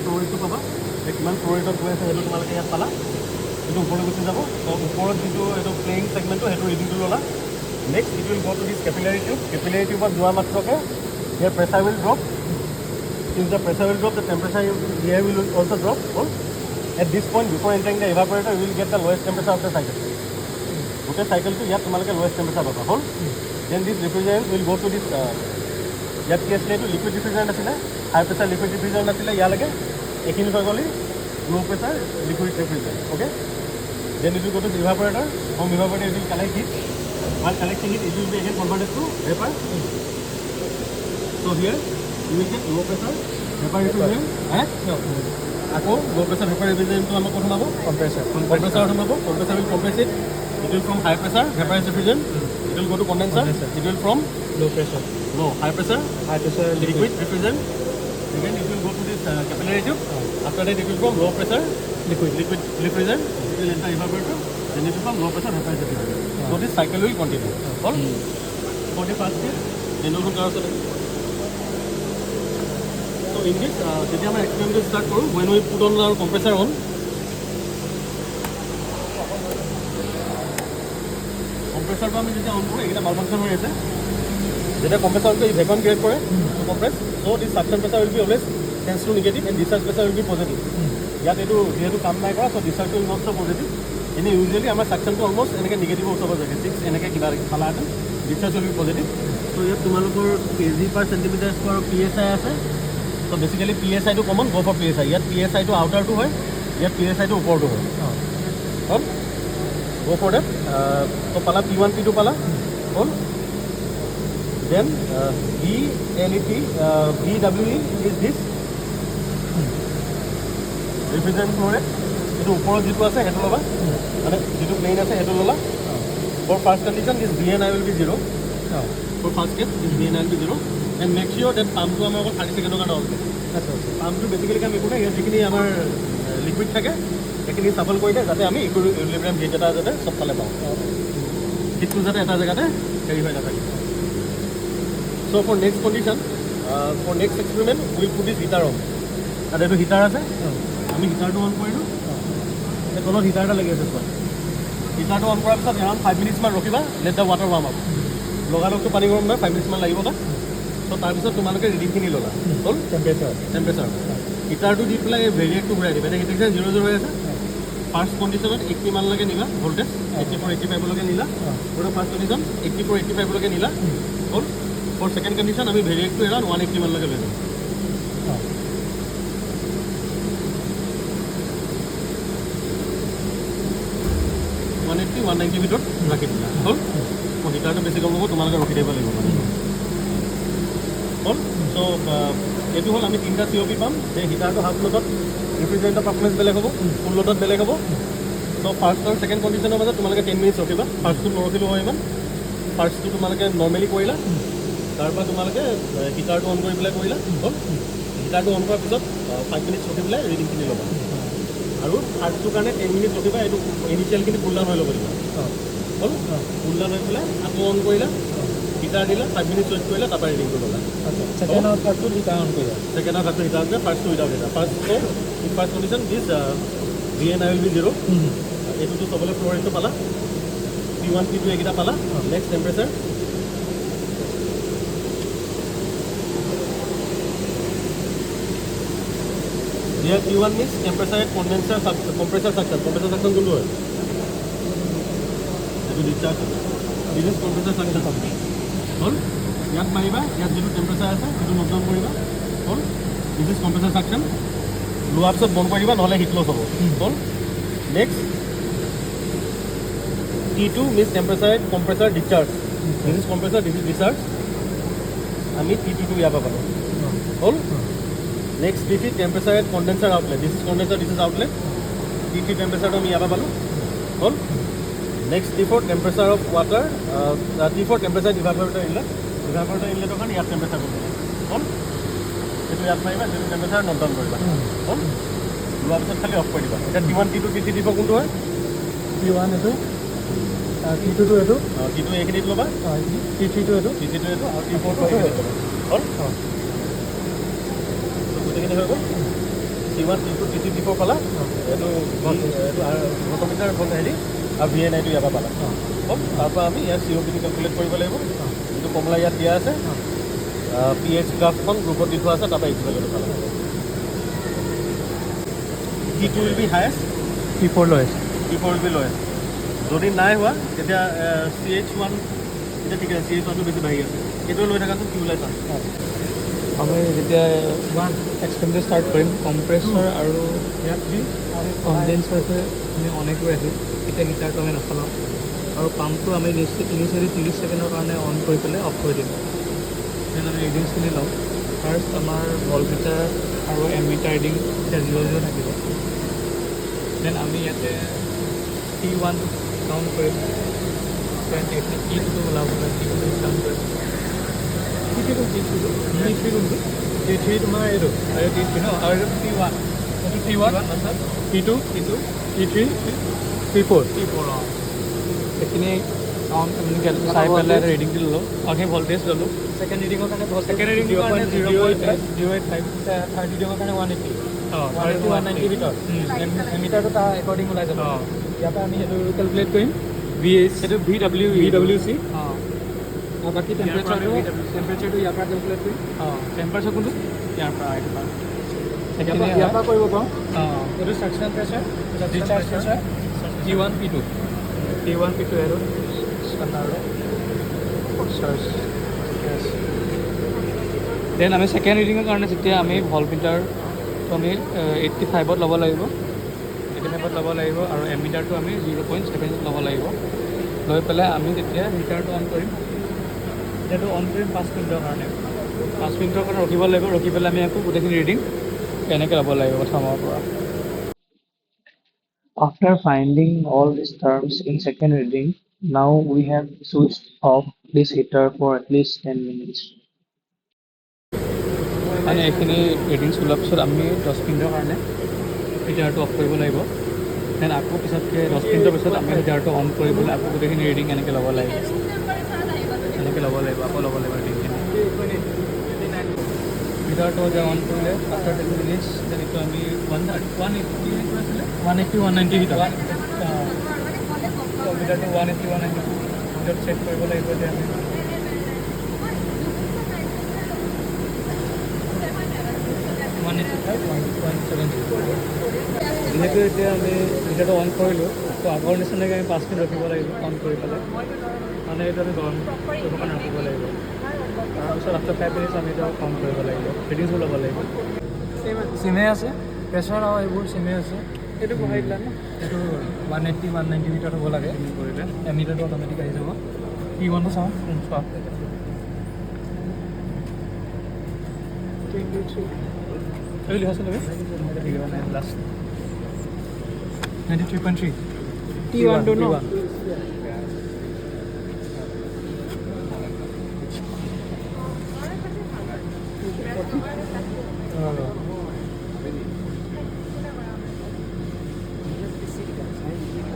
ফ্ল'ৰেটটো পাবা কিমান ফ্ল'ৰেটত গৈ আছে সেইটো তোমালোকে ইয়াত পালা এইটো ওপৰলৈ গুচি যাব তো ওপৰত যিটো এইটো প্লেইং ছেগমেণ্টটো সেইটো ৰিডিংটো ল'লা next it will go to this capillary টিউবত যোৱা মাত্ৰকে ইয়াৰ pressure will drop since the pressure will drop the temperature here will also drop at this point before entering the evaporator you will get the lowest temperature of the cycle okay cycle to ইয়াত তোমালোকে lowest temperature পাবা হ'ল then this refrigerant will go to this ইয়াত কি আছিলে এইটো liquid ৰিফ্ৰিজাৰেণ্ট আছিলে হাই pressure liquid ৰিফ্ৰিজাৰেণ্ট আছিলে ইয়ালৈকে এইখিনি হৈ গ'লি low pressure liquid refrigerant okay then it will go to the evaporator from evaporator it will collect heat while collecting it will be again converted to vapor so here you will get low pressure vapor refrigerant আকৌ low pressure vapor refrigerant to আমাক কথা নাবো compressor নাবো compressor will compress it will from high pressure vaporized refrigerant it will go to condenser it will from low pressure high pressure liquid refrigerant again it will go to this capillary tube after that it will from low pressure liquid refrigerant it will enter evaporator then it will from low pressure vaporized refrigerant so this cycle will continue all for the first step then also so in this যেতিয়া আমরা experiment start করব when we put on our compressor on compressor তো আমি যেতিয়া on কৰো এটা মালফাংশন হৈ আছে যেতিয়া compressor টো ভ্যাকুয়াম ক্রিয়েট করে to compress so this suction pressure will be always tends to negative and discharge pressure will be positive ইয়াত এটো যেহেতু কাম নাই কৰা so discharge will not so positive এনে ইউজুয়ালি আমাৰ suction টো অলমোস্ট এনেকে নেগেটিভ হ'ব লাগে 6 এনেকে কিবা খালা আছে discharge will be positive so ইয়াত তোমালোকৰ kg per centimeter square psi আছে so basically psi to common go for psi yet psi to outer to hoy yet psi to upor to hoy on go for that so pala p1 p2 pala on then vlet vwe is this refrigerant flow rate etu upor jitu ase hetu loba mane jitu plane ase hetu lola for first condition this vni will be 0 for first case this vni will be 0 and make sure that pump to amar 30 second ka on pump to basically kam ekuna ye jikini amar liquid thake ekini shuffle kori de jate ami equilibrium heat eta jate sob phale pao kitu jate eta jaga te carry hoy na thake so for next condition for next experiment we put this heater on ade to heater ase ami heater to on korilu e kono heater ta lagi ase heater to on korar pisot around 5 minutes man rokhiba let the water warm up logalok to pani gorom na 5 minutes man lagibo ta so তাৰপিছত তোমালোকে reading খিনি ল'লা হ'ল temperature হিটাৰটো দি পেলাই ভেৰিয়েটটো ঘূৰাই দিবা এতিয়া heater 0 হৈ আছে ফাৰ্ষ্ট কণ্ডিশ্যনত 80 মানলৈকে নিলা ভোল্টেজ 84 85 লৈকে নিলা আৰু ফাৰ্ষ্ট কণ্ডিশ্যন 84 85 লৈকে নিলা হ'ল ফৰ সেকেন্ড কণ্ডিশ্যন আমি ভেৰিয়েটটো এৰাউণ্ড 180 মানলৈকে লৈ যাম 180 190 ভিতৰত ৰাখি দিলা হ'ল হিটাৰটো বেছি গৰম হ'ব তোমালোকে ৰখি দিব লাগিব মানে so এটো হল আমি তিনটা সিওপি পাম যে হিটাৰটো হাফ লোডত ৰিফ্ৰিজাৰেটৰ পারফরম্যান্স বেলেগ হ'ব ফুল লোডত বেলেগ হ'ব so ফার্স্ট আৰু সেকেন্ড কন্ডিশনৰ মাজত তোমালোকে 10 মিনিট ৰখিবা ফাৰ্স্টটো নৰখিলো হয় ইমান ফাৰ্স্টটো তোমালোকে নৰমালি কৰিলা তাৰপৰা তোমালোকে হিটাৰটো অন কৰি পেলাই কৰিলা হ'ল হিটাৰটো অন কৰাৰ পিছত 5 মিনিট ৰখি পেলাই ৰিডিং খিনি ল'বা আৰু ফাৰ্স্টটো কাৰণে 10 মিনিট ৰখিবা এটো ইনিশিয়াল খিনি ফুল ডাউন হৈ ল'ব লাগিব হ'ল ফুল ডাউন হৈ পেলাই আকৌ অন কৰিলা হিটাৰ দিলা 5 মিনিট ওয়েট কৰিলা তাৰপৰা ৰিডিং কৰিলা second or third to heater on koriya second or third heater on first to without heater first so in first condition this vni will be 0 etu to sobole flow rate pala p1 p2 egita pala next temperature here p1 means temperature at condenser compressor suction kundu hoy etu discharge this is compressor suction hol ইয়াত মাৰিবা ইয়াত যেটো temperature আছে সেইটো note down কৰিবা হল this is কম্প্ৰেসৰ suction লোৱাৰ পিছত বন্ধ কৰিবা নহলে হিট লস হ'ব হল next T2 means temperature at compressor discharge this is compressor this is discharge আমি T2 ইয়াবা পালো হল next T3 temperature at condenser outlet this is condenser this is outlet T3 temperature আমি ইয়াবা পালো হল next T4 temperature of water T4 temperature evaporator inlet evaporator inlet ওখানে ইয়াত temperature করবে হল এটো ইয়াত মাৰিবা যেটো টেম্পাৰেচাৰ নোট ডাউন কৰিবা হল লোৱাৰ পিছত খালি অফ কৰি দিবা এটা T1 T2 T3 T4 কোনটো হয় T1 এটো T2 এইটো T2 এইখিনিত ল'বা, T3 এইটো T3 এইটো আৰু T4 এইখিনিত ল'বা। হ'ল? গোটেইখিনি হৈ গ'ল। T1, T2, T3, T4 পালা। এইটো ভোল্টমিটাৰ হেৰি আৰু VNIটো ইয়াৰ পৰা পালা। হ'ল? তাৰপৰা আমি ইয়াত COPটো কেলকুলেট কৰিব লাগিব। যিটো কমলা ইয়াত দিয়া আছে, pH গ্ৰাফখন গ্ৰুপত দি থোৱা আছে, তাৰপৰা ইকুৱেলটো পালা। T2 will be highest, T4 lowest T4 will be lowest. যদি নাই হোৱা তেতিয়া CH1 এতিয়া ঠিক আছে, CH1টো বেছি বাঢ়ি আছে, সেইটো লৈ থাকাচোন কি ওলাই চাম। আমি যেতিয়া এক্সপেৰিমেণ্ট ষ্টাৰ্ট কৰিম কম্প্ৰেছৰ আৰু ইয়াত যি কনডেন্সাৰটো আমি অনেক হৈ আছোঁ, এতিয়া হিটাৰটো আমি নচলাওঁ আৰু পাম্পটো আমি ইনিচিয়েলি 30 ছেকেণ্ডৰ কাৰণে অন কৰি পেলাই অফ কৰি দিম। দেন আমি ৰিডিংছখিনি লওঁ। ফাৰ্ষ্ট আমাৰ ভল্টমিটাৰ আৰু এমিটাৰ ৰিডিং এতিয়া 0 থাকিব। দেন আমি ইয়াতে T1 কাউণ্ট কৰিম, দেন T2 ওলাবলৈ T2 কাউণ্ট কৰিম। T3 তোমাৰ এইটো আৰু T3 ন, আৰু এইটো T1 এইটো T1 T2 T3 T4 অঁ, সেইখিনি কাউণ্ট আমি চাই পেলাই ৰিডিংটো ল'লোঁ আৰু সেই ভল্টেজ ল'লোঁ। ছেকেণ্ড ৰিডিঙৰ কাৰণে 0.085, থাৰ্ড ৰিডিঙৰ কাৰণে 180 অঁ 190 ভিতৰত এমিটাৰটো তাৰ একৰ্ডিং ওলাই যাব। ইয়াৰ পৰা আমি সেইটো কেলকুলেট কৰিম সেইটো VWC অঁ, আৰু বাকী টেম্পাৰেচাৰটো ইয়াৰ পৰা কেলকুলেট কৰিম। অঁ, টেম্পাৰেচাৰ কোনটো ইয়াৰ পৰা এইটো পৰা ইয়াৰ পৰা কৰিব পাৰোঁ। অঁ, এইটো চাকশ্যন pressure, discharge pressure T1 P2 এইটো ষ্টেণ্ডাৰ্ড চাৰ্জ। দেন আমি ছেকেণ্ড ৰিডিঙৰ কাৰণে যেতিয়া আমি ভল্টমিটাৰটো আমি 85ত ল'ব লাগিব, 85ত ল'ব লাগিব আৰু এমিটাৰটো আমি 0.7 ল'ব লাগিব। লৈ পেলাই আমি তেতিয়া হিটাৰটো অন কৰিম। এতিয়াটো অন কৰিম 5 মিনিটৰ কাৰণে, 5 মিনিটৰ কাৰণে ৰখিব লাগিব। ৰখি পেলাই আমি আকৌ গোটেইখিনি ৰিডিং এনেকৈ ল'ব লাগিব প্ৰথমৰ পৰা। After finding all these terms in second reading, now we have switched off this heater for at least 10 minutes. মানে এইখিনি ৰিডিংছ ওলোৱাৰ পিছত আমি 10 মিনিটৰ কাৰণে হিটাৰটো অফ কৰিব লাগিব। দেন আকৌ পিছতকৈ 10 মিনিটৰ পিছত আমি হিটাৰটো অন কৰিবলৈ আকৌ গোটেইখিনি ৰিডিং এনেকৈ ল'ব লাগিব, আকৌ ল'ব লাগিব ৰিডিংখিনি। হিটাৰটো যে অন কৰিলে আফটাৰ 10 মিনিটছ দেন এইটো আমি 180 ভিতৰত হিটাৰটো 180 ভিতৰত চেক কৰিব লাগিব যে আমি যিহেতু এতিয়া আমি হিটাৰটো অন কৰিলোঁ, তো আগৰ নিচিনাকৈ আমি 5 মিনিট ৰখিব লাগিব অন কৰি পেলাই, মানে এইটো আমি গৰম কৰিবৰ কাৰণে ৰাখিব লাগিব। তাৰপিছত আফটাৰ 5 মিনিটছ আমি এইটো কাউণ্ট কৰিব লাগিব, ৰিডিংছো ল'ব লাগিব। চিমে আছে, প্ৰেছাৰ আৰু এইবোৰ চিমে আছে। এইটো বহাই দিলা ন, এইটো 180 190 ভিতৰত হ'ব লাগে কৰিলে, এমিটাৰটো অট'মেটিক আহি যাব। T1টো চাওঁ চোৱা, 23 এই লিখাচোন তুমি লাষ্ট 93.3 T1টো ন।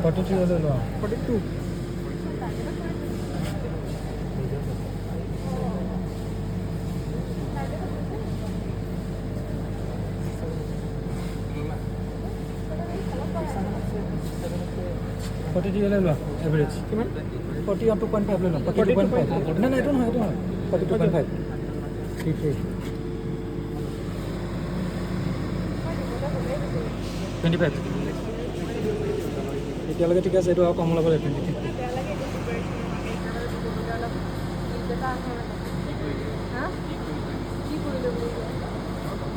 Forty two was a law. 42. Average. 40 or 2.5 no. 42.5. No, I don't know. 42.5. 3. 25. এতিয়ালৈকে ঠিক আছে, এইটো আৰু কম ল'ব লাগিব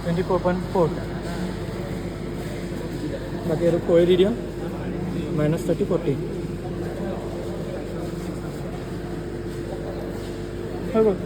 24.4 বাকী এইটো কৰি দি দিওঁ -30 40 হৈ গ'ল।